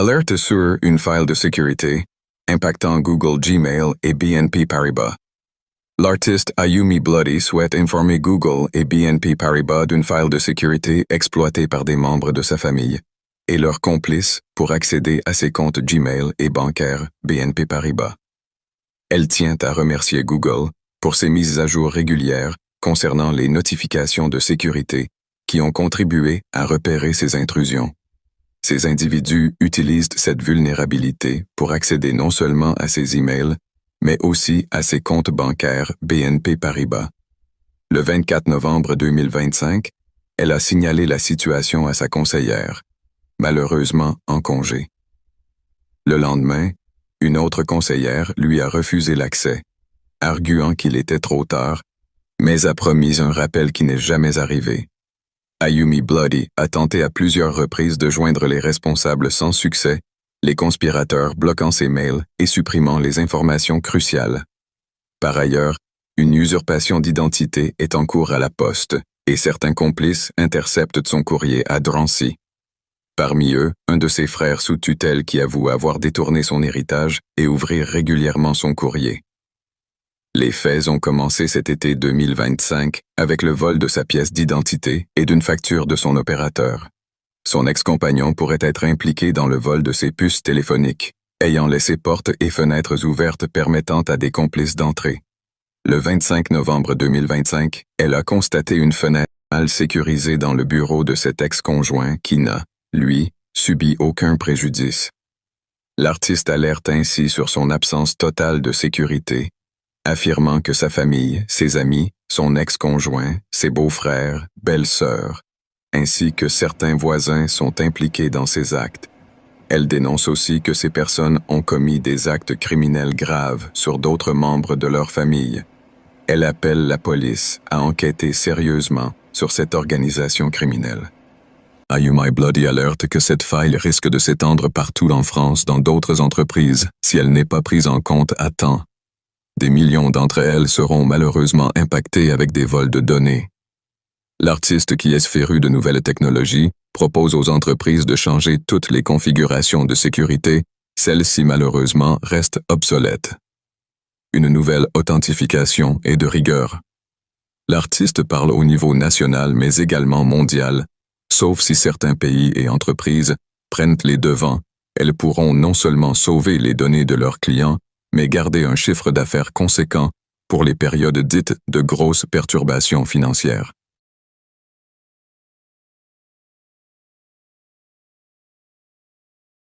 Alerte sur une faille de sécurité impactant Google Gmail et BNP Paribas. L'artiste Ayumi Bloody souhaite informer Google et BNP Paribas d'une faille de sécurité exploitée par des membres de sa famille et leurs complices pour accéder à ses comptes Gmail et bancaires BNP Paribas. Elle tient à remercier Google pour ses mises à jour régulières concernant les notifications de sécurité qui ont contribué à repérer ces intrusions. Ces individus utilisent cette vulnérabilité pour accéder non seulement à ses emails, mais aussi à ses comptes bancaires BNP Paribas. Le 24 novembre 2025, elle a signalé la situation à sa conseillère, malheureusement en congé. Le lendemain, une autre conseillère lui a refusé l'accès, arguant qu'il était trop tard, mais a promis un rappel qui n'est jamais arrivé. Ayumi Bloody a tenté à plusieurs reprises de joindre les responsables sans succès, les conspirateurs bloquant ses mails et supprimant les informations cruciales. Par ailleurs, une usurpation d'identité est en cours à la poste et certains complices interceptent son courrier à Drancy. Parmi eux, un de ses frères sous tutelle qui avoue avoir détourné son héritage et ouvrir régulièrement son courrier. Les faits ont commencé cet été 2025 avec le vol de sa pièce d'identité et d'une facture de son opérateur. Son ex-compagnon pourrait être impliqué dans le vol de ses puces téléphoniques, ayant laissé portes et fenêtres ouvertes permettant à des complices d'entrer. Le 25 novembre 2025, elle a constaté une fenêtre mal sécurisée dans le bureau de cet ex-conjoint qui n'a, lui, subi aucun préjudice. L'artiste alerte ainsi sur son absence totale de sécurité, affirmant que sa famille, ses amis, son ex-conjoint, ses beaux-frères, belles-sœurs, ainsi que certains voisins sont impliqués dans ces actes. Elle dénonce aussi que ces personnes ont commis des actes criminels graves sur d'autres membres de leur famille. Elle appelle la police à enquêter sérieusement sur cette organisation criminelle. Ayumi Bloody alerte que cette faille risque de s'étendre partout en France dans d'autres entreprises si elle n'est pas prise en compte à temps. Des millions d'entre elles seront malheureusement impactées avec des vols de données. L'artiste qui est féru de nouvelles technologies propose aux entreprises de changer toutes les configurations de sécurité, celles-ci malheureusement restent obsolètes. Une nouvelle authentification est de rigueur. L'artiste parle au niveau national mais également mondial, sauf si certains pays et entreprises prennent les devants, elles pourront non seulement sauver les données de leurs clients, mais garder un chiffre d'affaires conséquent pour les périodes dites de grosses perturbations financières.